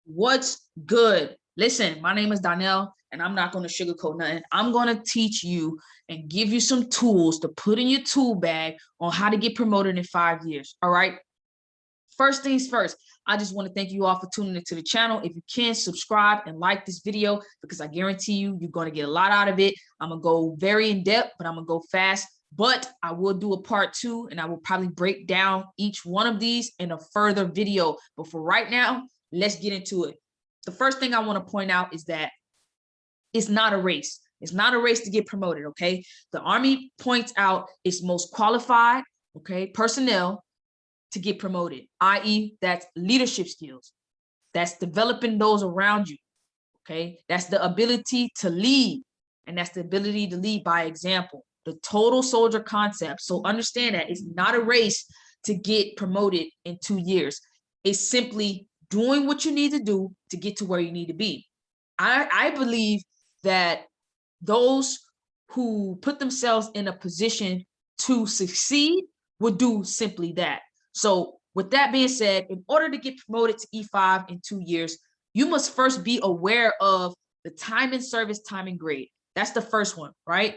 What's good? Listen, my name is Donnell, and I'm not going to sugarcoat nothing. I'm going to teach you and give you some tools to put in your tool bag on how to get promoted in 5 years. All right. First things first, I just want to thank you all for tuning into the channel. If you can, subscribe and like this video because I guarantee you're going to get a lot out of it. I'm going to go very in depth, but I'm going to go fast. But I will do a part 2, and I will probably break down each one of these in a further video. But for right now, let's get into it. The first thing I want to point out is that it's not a race. It's not a race to get promoted, okay? The Army points out its most qualified, okay, personnel to get promoted, i.e. that's leadership skills. That's developing those around you, okay? That's the ability to lead, and that's the ability to lead by example, the total soldier concept. So understand that it's not a race to get promoted in 2 years. It's simply doing what you need to do to get to where you need to be. I believe that those who put themselves in a position to succeed would do simply that. So with that being said, in order to get promoted to E5 in 2 years, you must first be aware of the time in service, time and grade. That's the first one, right?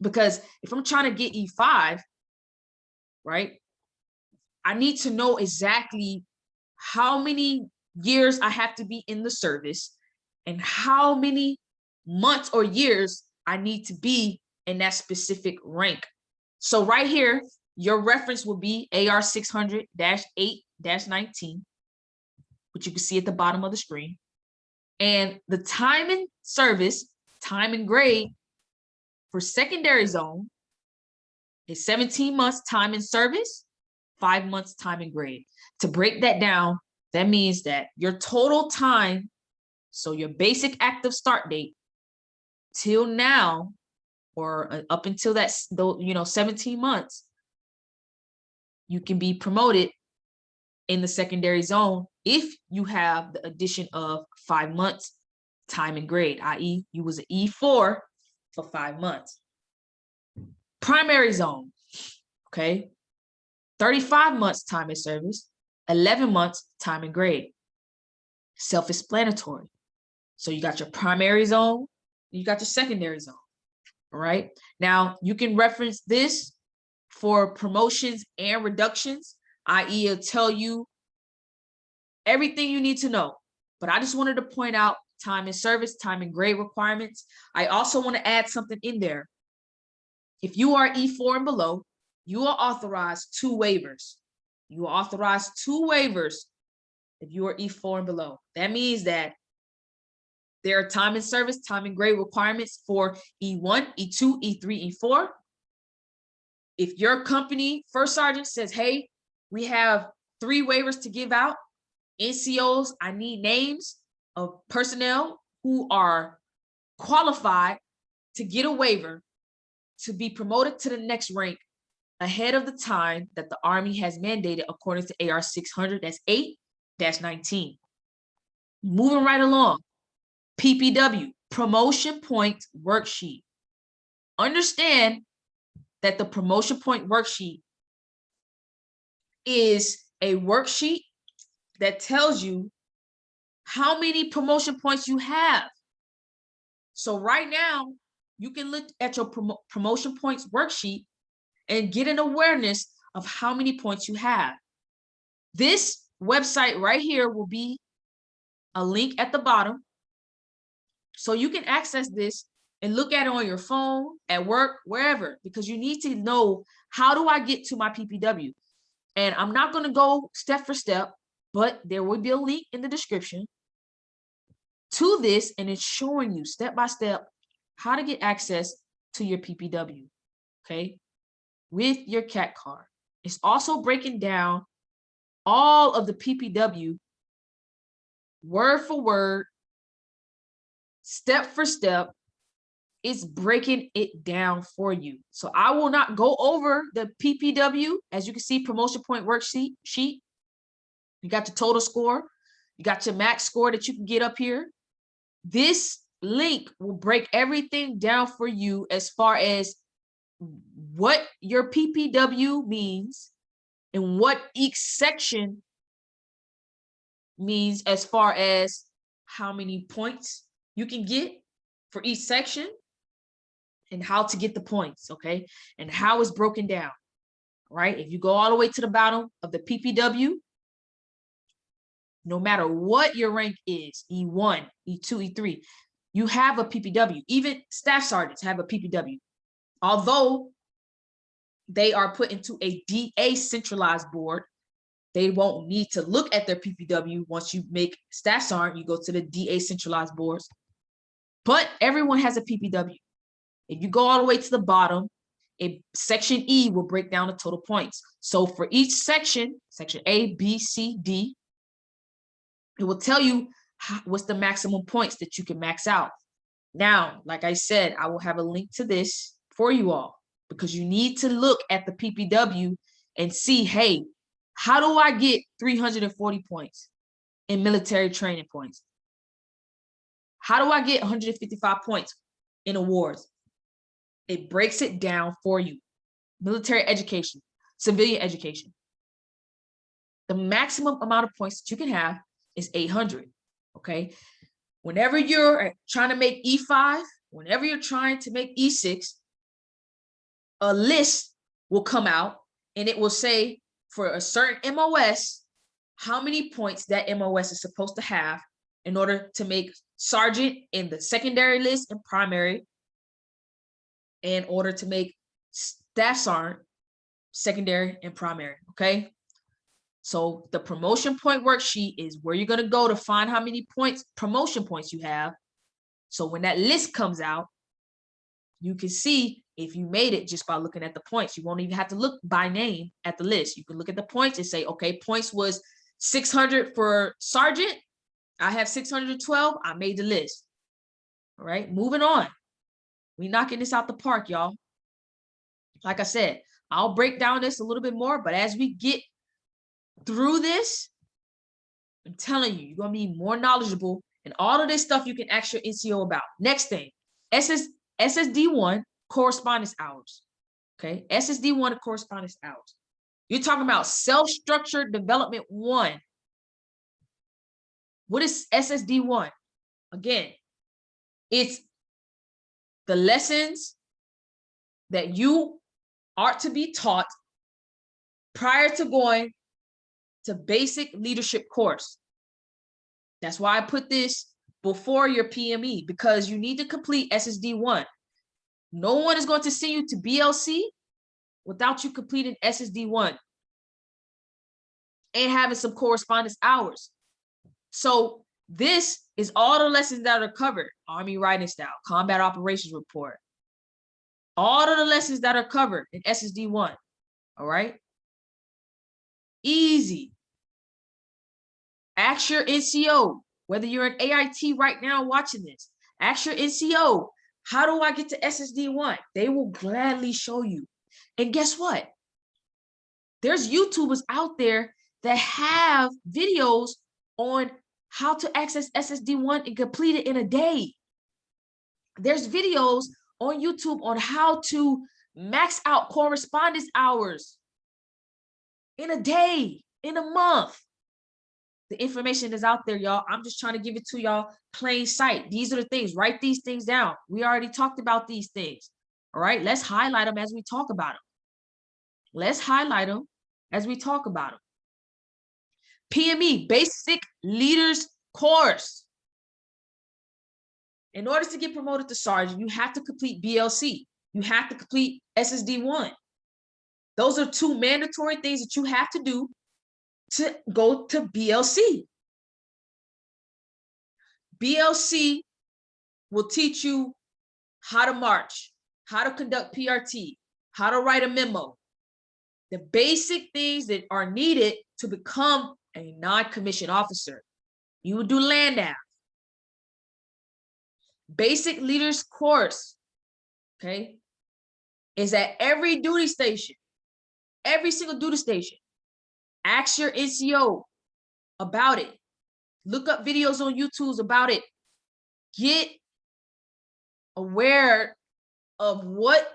Because if I'm trying to get E5, right, I need to know exactly how many years I have to be in the service and how many months or years I need to be in that specific rank. So right here, your reference will be AR 600-8-19, which you can see at the bottom of the screen. And the time in service, time and grade for secondary zone is 17 months time in service, 5 months time and grade. To break that down, that means that your total time, so your basic active start date till now, or up until that, 17 months, you can be promoted in the secondary zone if you have the addition of 5 months time and grade, i.e. you was an E4 for 5 months. Primary zone, okay, 35 months time and service, 11 months time and grade. Self-explanatory. So you got your primary zone, you got your secondary zone. All right. Now you can reference this for promotions and reductions, i.e. it'll tell you everything you need to know. But I just wanted to point out time and service, time and grade requirements. I also want to add something in there. If you are E4 and below, you are authorized 2 waivers. You are authorized 2 waivers if you are E4 and below. That means that there are time and service, time and grade requirements for E1, E2, E3, E4. If your company first sergeant says, hey, we have 3 waivers to give out, NCOs, I need names of personnel who are qualified to get a waiver to be promoted to the next rank ahead of the time that the Army has mandated according to AR 600, that's 8-19. Moving right along, PPW, promotion point worksheet. Understand that the promotion point worksheet is a worksheet that tells you how many promotion points you have. So right now, you can look at your promotion points worksheet and get an awareness of how many points you have. This website right here will be a link at the bottom. So you can access this and look at it on your phone, at work, wherever, because you need to know, how do I get to my PPW? And I'm not going to go step for step, but there will be a link in the description to this, and it's showing you step by step how to get access to your PPW, okay, with your CAT card. It's also breaking down all of the PPW word for word, step for step. It's breaking it down for you. So I will not go over the PPW. As you can see, promotion point worksheet. You got your total score. You got your max score that you can get up here. This link will break everything down for you as far as what your PPW means and what each section means as far as how many points you can get for each section and how to get the points, okay? And how it's broken down, right? If you go all the way to the bottom of the PPW, no matter what your rank is, E1, E2, E3, you have a PPW. Even staff sergeants have a PPW. Although they are put into a DA centralized board, they won't need to look at their PPW. Once you make staff sergeant, you go to the DA centralized boards. But everyone has a PPW. If you go all the way to the bottom, section E will break down the total points. So for each section, section A, B, C, D, it will tell you what's the maximum points that you can max out. Now, like I said, I will have a link to this for you all because you need to look at the PPW and see, hey, how do I get 340 points in military training points? How do I get 155 points in awards? It breaks it down for you. Military education, civilian education. The maximum amount of points that you can have is 800, okay? Whenever you're trying to make E5, whenever you're trying to make E6, a list will come out and it will say for a certain MOS, how many points that MOS is supposed to have in order to make sergeant in the secondary list and primary, in order to make staff sergeant secondary and primary, okay? So the promotion point worksheet is where you're gonna go to find how many points, promotion points you have. So when that list comes out, you can see if you made it just by looking at the points. You won't even have to look by name at the list. You can look at the points and say, okay, points was 600 for sergeant. I have 612, I made the list. All right, moving on. We knocking this out the park, y'all. Like I said, I'll break down this a little bit more, but as we get through this, I'm telling you, you're gonna be more knowledgeable, and all of this stuff you can ask your NCO about. Next thing, SSD1 correspondence hours. Okay, SSD1 correspondence hours. You're talking about self-structured development 1. What is SSD1? Again, it's the lessons that you are to be taught prior to going to basic leadership course. That's why I put this before your PME, because you need to complete SSD1. No one is going to send you to BLC without you completing SSD1 and having some correspondence hours. So this is all the lessons that are covered. Army writing style, combat operations report. All of the lessons that are covered in SSD1, all right? Easy. Ask your NCO, whether you're an AIT right now watching this, ask your NCO, how do I get to SSD1? They will gladly show you. And guess what? There's YouTubers out there that have videos on how to access SSD1 and complete it in a day. There's videos on YouTube on how to max out correspondence hours in a day, in a month. The information is out there, y'all. I'm just trying to give it to y'all plain sight. These are the things. Write these things down. We already talked about these things. All right, let's highlight them as we talk about them. Let's highlight them as we talk about them. PME, Basic Leaders Course. In order to get promoted to sergeant, you have to complete BLC. You have to complete SSD1. Those are 2 mandatory things that you have to do to go to BLC. BLC will teach you how to march, how to conduct PRT, how to write a memo, the basic things that are needed to become a non-commissioned officer. You will do land nav. Basic Leaders Course, okay, is at every duty station, every single duty station. Ask your NCO about it. Look up videos on YouTube about it. Get aware of what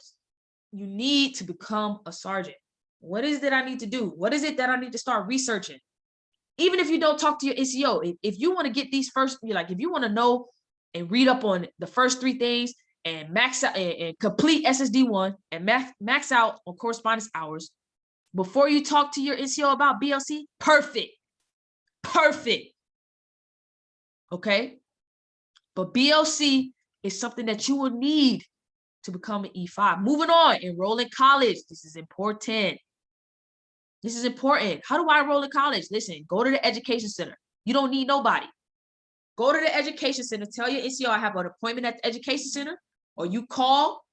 you need to become a sergeant. What is it I need to do? What is it that I need to start researching? Even if you don't talk to your NCO, if you want to get these first, if you want to know and read up on the first 3 things and max out and complete SSD1 and max out on correspondence hours before you talk to your NCO about BLC, perfect. Okay. But BLC is something that you will need to become an E5. Moving on, enroll in college. This is important. How do I enroll in college? Listen, go to the education center. You don't need nobody. Go to the education center. Tell your NCO I have an appointment at the education center, or you call.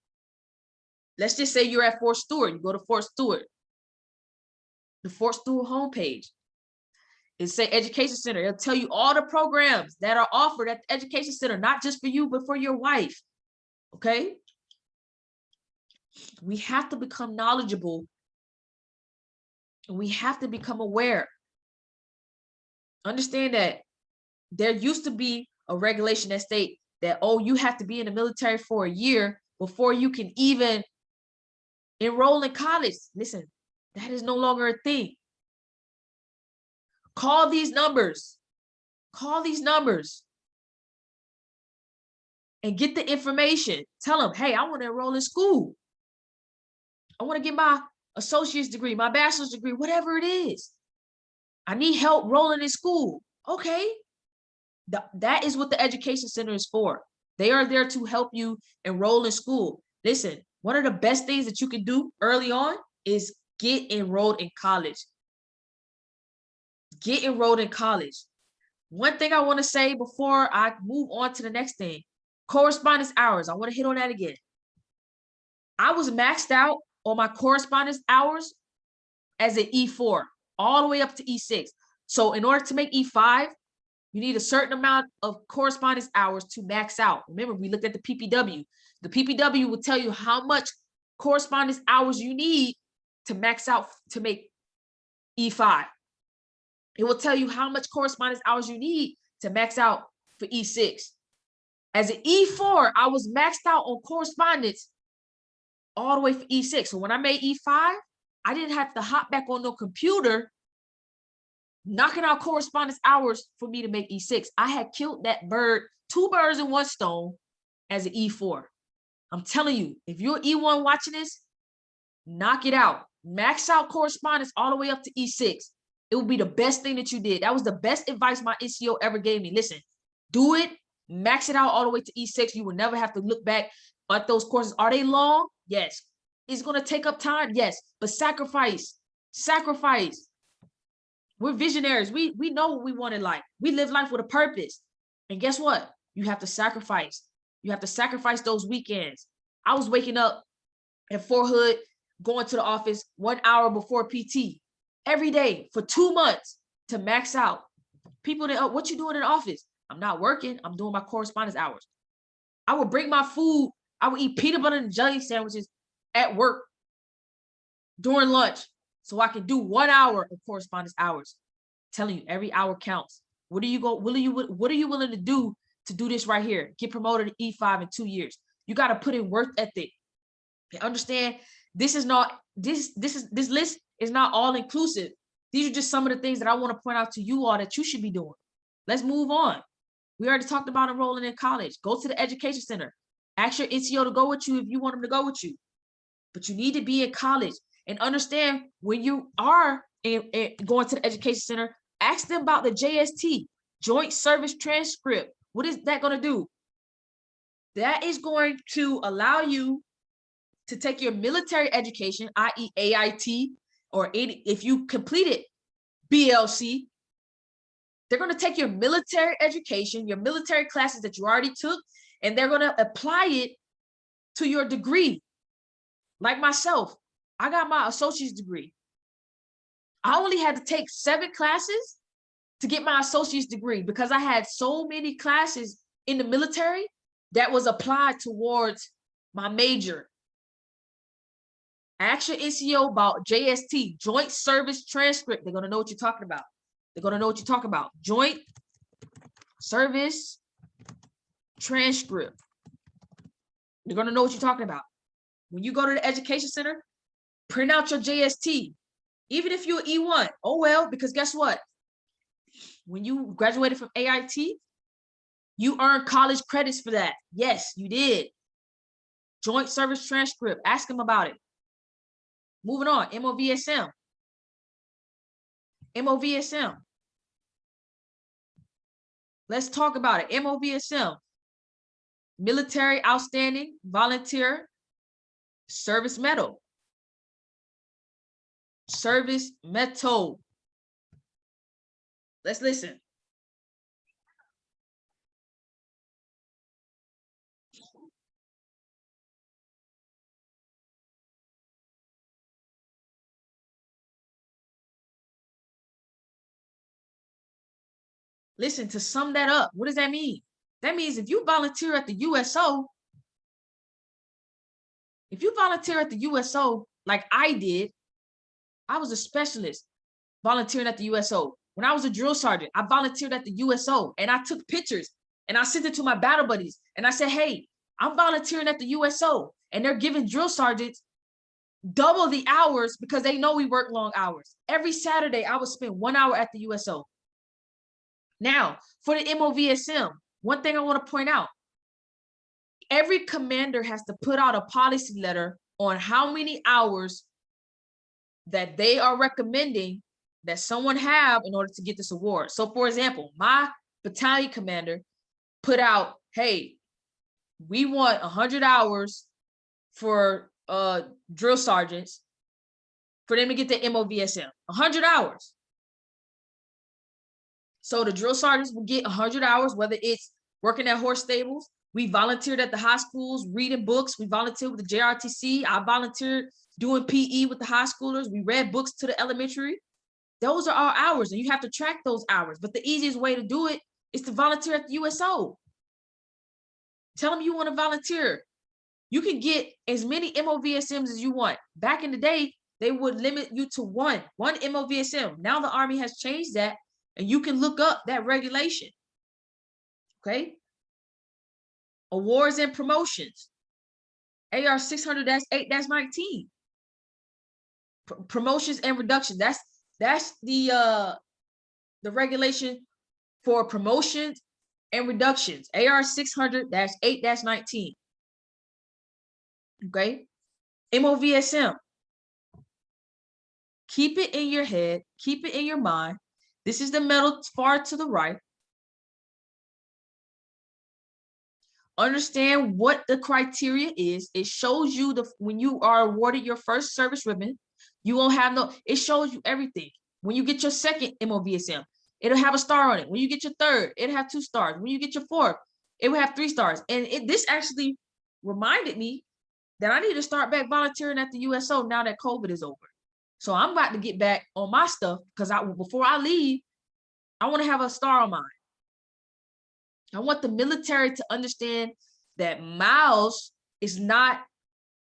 Let's just say you're at Fort Stewart. You go to Fort Stewart. The Fort Stewart homepage. It say education center. It'll tell you all the programs that are offered at the education center, not just for you, but for your wife. Okay? We have to become knowledgeable. We have to become aware. Understand that there used to be a regulation that state that, oh, you have to be in the military for a year before you can even enroll in college. Listen, that is no longer a thing. Call these numbers. Call these numbers and get the information. Tell them, hey, I want to enroll in school. I want to get my associate's degree, my bachelor's degree, whatever it is. I need help rolling in school. Okay. That is what the education center is for. They are there to help you enroll in school. Listen, one of the best things that you can do early on is get enrolled in college. Get enrolled in college. One thing I want to say before I move on to the next thing, correspondence hours. I want to hit on that again. I was maxed out on my correspondence hours as an E4, all the way up to E6. So in order to make E5, you need a certain amount of correspondence hours to max out. Remember, we looked at the PPW. The PPW will tell you how much correspondence hours you need to max out to make E5. It will tell you how much correspondence hours you need to max out for E6. As an E4, I was maxed out on correspondence all the way for E6. So when I made E5, I didn't have to hop back on no computer, knocking out correspondence hours for me to make E6. I had killed that bird, 2 birds in 1 stone as an E4. I'm telling you, if you're E1 watching this, knock it out. Max out correspondence all the way up to E6. It will be the best thing that you did. That was the best advice my NCO ever gave me. Listen, do it, max it out all the way to E6. You will never have to look back at those courses. Are they long? Yes. It's going to take up time? Yes. But sacrifice. We're visionaries. We know what we want in life. We live life with a purpose. And guess what? You have to sacrifice. You have to sacrifice those weekends. I was waking up at Fort Hood, going to the office 1 hour before PT every day for 2 months to max out. People that, what you doing in the office? I'm not working. I'm doing my correspondence hours. I would bring my food. I would eat peanut butter and jelly sandwiches at work during lunch so I can do 1 hour of correspondence hours. I'm telling you, every hour counts. What are you willing to do this right here? Get promoted to E5 in 2 years. You got to put in work ethic. And understand this list is not all inclusive. These are just some of the things that I want to point out to you all that you should be doing. Let's move on. We already talked about enrolling in college. Go to the education center. Ask your NCO to go with you if you want them to go with you. But you need to be in college and understand when you are going to the education center, ask them about the JST, Joint Service Transcript. What is that going to do? That is going to allow you to take your military education, i.e. AIT, or if you completed BLC, they're going to take your military education, your military classes that you already took, and they're going to apply it to your degree. Like myself, I got my associate's degree. I only had to take 7 classes to get my associate's degree because I had so many classes in the military that was applied towards my major. Ask your NCO about JST, Joint Service Transcript. They're going to know what you're talking about. They're going to know what you're talking about. Joint Service Transcript. They're going to know what you're talking about. When you go to the education center, print out your JST. Even if you're E1, oh well, because guess what? When you graduated from AIT, you earned college credits for that. Yes, you did. Joint service transcript. Ask them about it. Moving on. MOVSM. MOVSM. Let's talk about it. MOVSM. Military Outstanding Volunteer Service Medal. Service Medal. Let's listen. Listen, to sum that up, what does that mean? That means if you volunteer at the USO, like I did, I was a specialist volunteering at the USO. When I was a drill sergeant, I volunteered at the USO and I took pictures and I sent it to my battle buddies. And I said, hey, I'm volunteering at the USO. And they're giving drill sergeants double the hours because they know we work long hours. Every Saturday, I would spend 1 hour at the USO. Now, for the MOVSM, one thing I want to point out, every commander has to put out a policy letter on how many hours that they are recommending that someone have in order to get this award. So for example, my battalion commander put out, hey, we want 100 hours for drill sergeants for them to get the MOVSM, 100 hours. So the drill sergeants will get 100 hours, whether it's working at horse stables. We volunteered at the high schools, reading books. We volunteered with the JRTC. I volunteered doing PE with the high schoolers. We read books to the elementary. Those are our hours, and you have to track those hours. But the easiest way to do it is to volunteer at the USO. Tell them you want to volunteer. You can get as many MOVSMs as you want. Back in the day, they would limit you to one MOVSM. Now the Army has changed that, and you can look up that regulation. Okay. Awards and promotions. AR 600-8-19. Promotions and reductions. That's the regulation for promotions and reductions. AR 600-8-19. Okay. MOVSM. Keep it in your head. Keep it in your mind. This is the medal far to the right. Understand what the criteria is. It shows you when you are awarded your first service ribbon, you won't have it shows you everything. When you get your second MOVSM, it'll have a star on it. When you get your third, it'll have 2 stars. When you get your fourth, it will have 3 stars. And this actually reminded me that I need to start back volunteering at the USO now that COVID is over. So I'm about to get back on my stuff because before I leave, I want to have a star on mine. I want the military to understand that Miles is not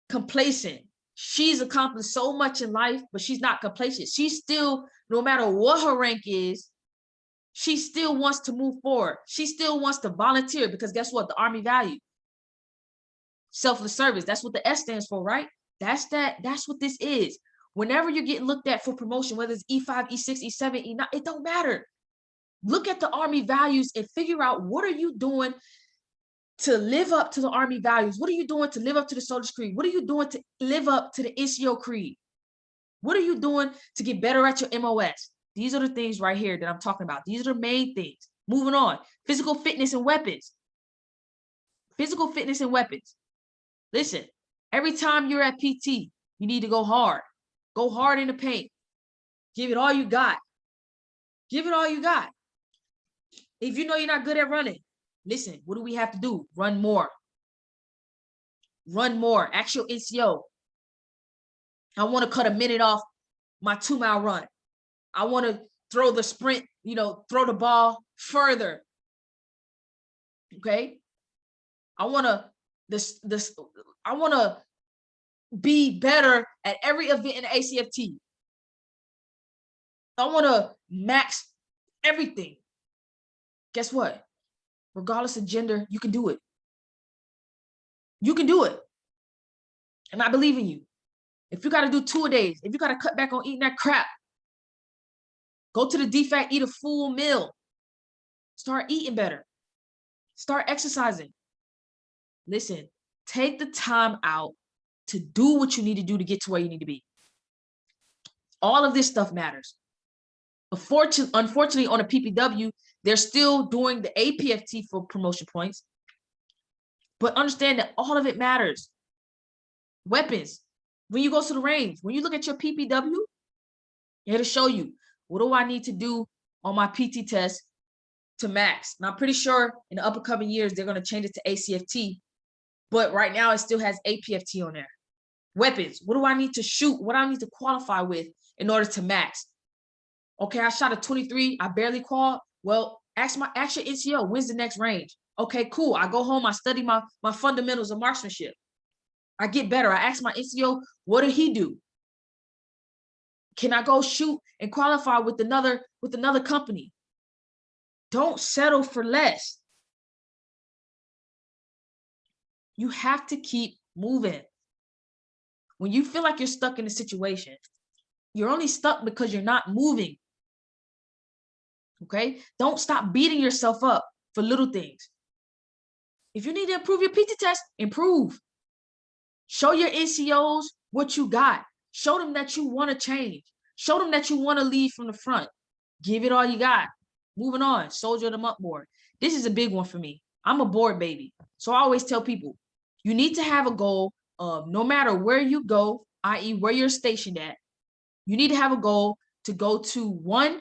complacent. She's accomplished so much in life, but she's not complacent. She's still, no matter what her rank is, she still wants to move forward. She still wants to volunteer because guess what? The Army value. Selfless service. That's what the S stands for, right? That's what this is. Whenever you're getting looked at for promotion, whether it's E5, E6, E7, E9, it don't matter. Look at the Army values and figure out what are you doing to live up to the Army values? What are you doing to live up to the Soldier's Creed? What are you doing to live up to the NCO Creed? What are you doing to get better at your MOS? These are the things right here that I'm talking about. These are the main things. Moving on. Physical fitness and weapons. Physical fitness and weapons. Listen, every time you're at PT, you need to go hard. Go hard in the paint. Give it all you got. Give it all you got. If you know you're not good at running, listen, what do we have to do? Run more. Run more. Ask your NCO. I want to cut a minute off my 2-mile run. I want to throw the sprint, throw the ball further. Okay. I want to be better at every event in the ACFT. I want to max everything. Guess what? Regardless of gender, you can do it. You can do it. And I believe in you. If you got to do 2 a days, if you got to cut back on eating that crap, Go to the DFAC, eat a full meal. Start eating better. Start exercising. Listen, take the time out to do what you need to do to get to where you need to be. All of this stuff matters. Unfortunately, on a PPW, they're still doing the APFT for promotion points. But understand that all of it matters. Weapons. When you go to the range, when you look at your PPW, it'll show you, what do I need to do on my PT test to max? And I'm pretty sure in the upcoming years, they're going to change it to ACFT. But right now, it still has APFT on there. Weapons. What do I need to shoot? What do I need to qualify with in order to max? Okay, I shot a 23. I barely qual. Well, ask your NCO, when's the next range? Okay, cool. I go home. I study my fundamentals of marksmanship. I get better. I ask my NCO, what did he do? Can I go shoot and qualify with another company? Don't settle for less. You have to keep moving. When you feel like you're stuck in a situation, you're only stuck because you're not moving. Okay? Don't stop beating yourself up for little things. If you need to improve your PT test, improve. Show your NCOs what you got. Show them that you want to change. Show them that you want to lead from the front. Give it all you got. Moving on, soldier them up board. This is a big one for me. I'm a board baby. So I always tell people, you need to have a goal of no matter where you go, i.e. where you're stationed at, you need to have a goal to go to one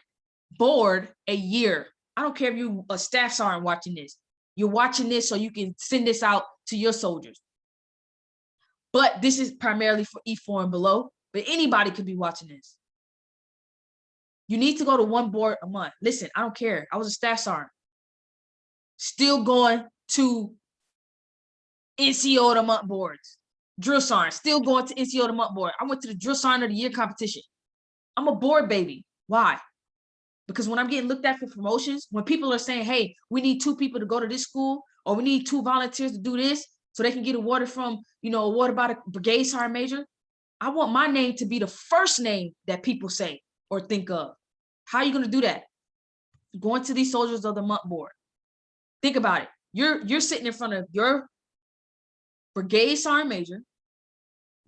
board a year. I don't care if you a staff sergeant watching this. You're watching this so you can send this out to your soldiers. But this is primarily for E4 and below, but anybody could be watching this. You need to go to one board a month. Listen, I don't care. I was a staff sergeant. Still going to NCO of the month boards. Drill sergeant, still going to NCO of the month board. I went to the drill sergeant of the year competition. I'm a board baby. Why? Because when I'm getting looked at for promotions, when people are saying, hey, we need 2 people to go to this school, or we need 2 volunteers to do this so they can get awarded from, awarded by the brigade sergeant major, I want my name to be the first name that people say or think of. How are you going to do that? Going to these soldiers of the month board. Think about it. You're sitting in front of your brigade sergeant major,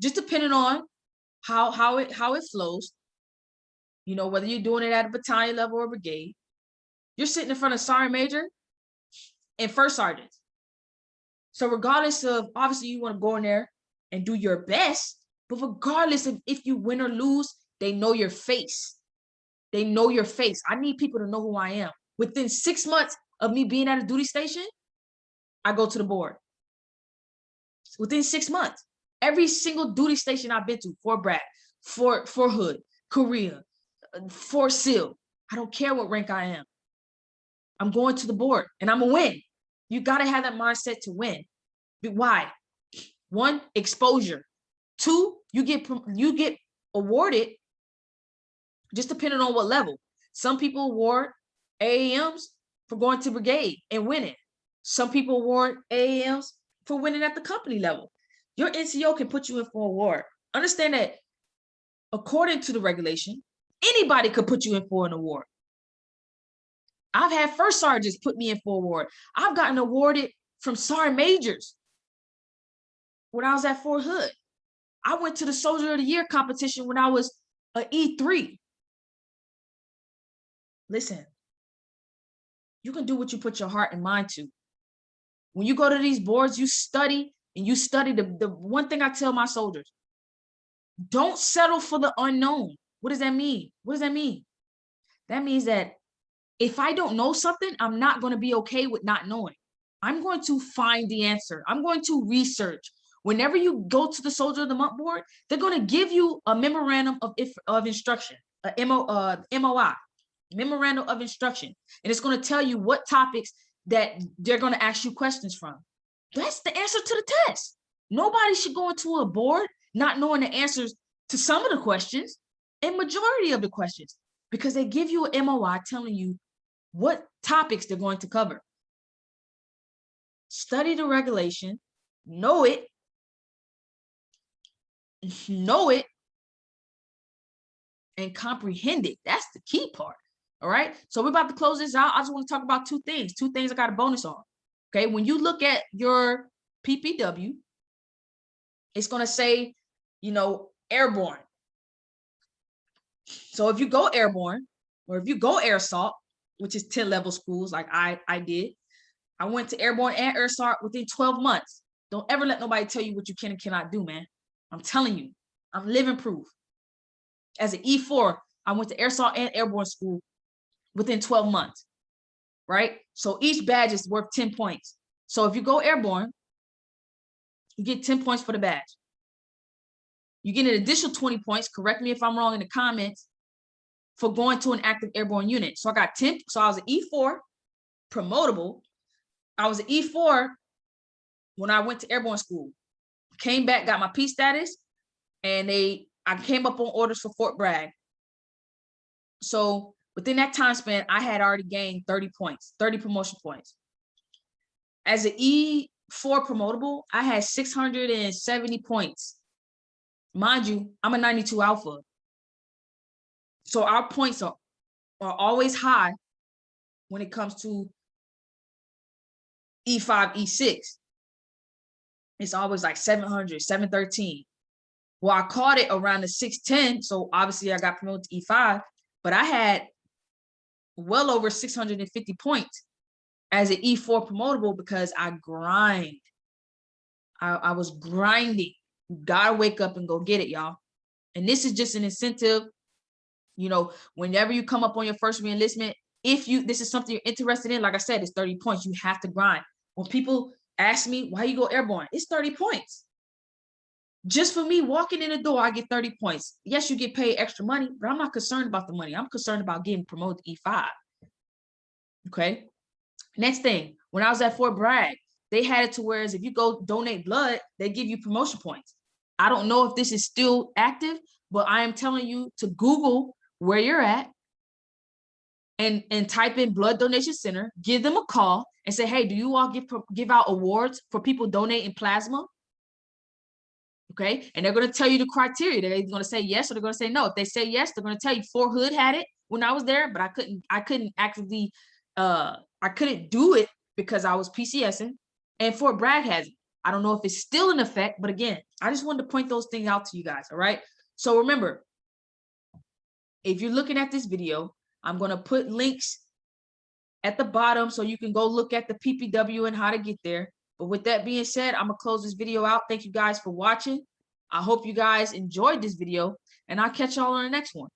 just depending on how it flows. Whether you're doing it at a battalion level or brigade, you're sitting in front of sergeant major and first sergeants. So regardless of, obviously you want to go in there and do your best, but regardless of if you win or lose, they know your face. They know your face. I need people to know who I am. Within 6 months of me being at a duty station, I go to the board. Within 6 months, every single duty station I've been to, Fort Bragg, Fort Hood, Korea, Fort Sill, I don't care what rank I am. I'm going to the board and I'm gonna win. You gotta have that mindset to win. Why? 1, exposure. 2, you get awarded just depending on what level. Some people award AAMs for going to brigade and winning. Some people award AAMs for winning at the company level. Your NCO can put you in for an award. Understand that according to the regulation, anybody could put you in for an award. I've had first sergeants put me in for an award. I've gotten awarded from sergeant majors when I was at Fort Hood. I went to the Soldier of the Year competition when I was an E3. Listen, you can do what you put your heart and mind to. When you go to these boards, you study, and you study the one thing I tell my soldiers, don't settle for the unknown. What does that mean? What does that mean? That means that if I don't know something, I'm not going to be okay with not knowing. I'm going to find the answer. I'm going to research. Whenever you go to the Soldier of the Month board, they're going to give you a memorandum of instruction, a MOI, memorandum of instruction. And it's going to tell you what topics that they're going to ask you questions from. That's the answer to the test. Nobody should go into a board not knowing the answers to some of the questions and majority of the questions, because they give you an MOI telling you what topics they're going to cover. Study the regulation, know it, and comprehend it. That's the key part. All right. So we're about to close this out. I just want to talk about two things I got a bonus on. Okay. When you look at your PPW, it's going to say, you know, airborne. So if you go airborne, or if you go air assault, which is 10 level schools like I did, I went to airborne and air assault within 12 months. Don't ever let nobody tell you what you can and cannot do, man. I'm telling you, I'm living proof. As an E4, I went to air assault and airborne school within 12 months, right? So each badge is worth 10 points. So if you go airborne, you get 10 points for the badge. You get an additional 20 points, correct me if I'm wrong in the comments, for going to an active airborne unit. So I got 10, so I was an E4, promotable. I was an E4 when I went to airborne school. Came back, got my P status, and I came up on orders for Fort Bragg. So within that time span, I had already gained 30 points, 30 promotion points. As an E4 promotable, I had 670 points. Mind you, I'm a 92 alpha. So our points are always high when it comes to E5, E6. It's always like 700, 713. Well, I caught it around the 610. So obviously I got promoted to E5, but I had well over 650 points as an E4 promotable because I grind. I was grinding. You gotta wake up and go get it, y'all. And this is just an incentive. You know, whenever you come up on your first reenlistment, if this is something you're interested in, like I said, it's 30 points. You have to grind. When people ask me why you go airborne, it's 30 points. Just for me walking in the door, I get 30 points. Yes, you get paid extra money, but I'm not concerned about the money. I'm concerned about getting promoted to E5. Okay. Next thing, when I was at Fort Bragg, they had it to where if you go donate blood, they give you promotion points. I don't know if this is still active, but I am telling you to Google where you're at and type in blood donation center, give them a call and say, hey, do you all give out awards for people donating plasma? Okay, and they're going to tell you the criteria. They're going to say yes or they're going to say no. If they say yes, they're going to tell you Fort Hood had it when I was there, but I couldn't actively I couldn't do it because I was PCSing, and Fort Bragg has it. I don't know if it's still in effect, but again, I just wanted to point those things out to you guys. All right. So remember, if you're looking at this video, I'm going to put links at the bottom so you can go look at the PPW and how to get there. But with that being said, I'm going to close this video out. Thank you guys for watching. I hope you guys enjoyed this video, and I'll catch y'all on the next one.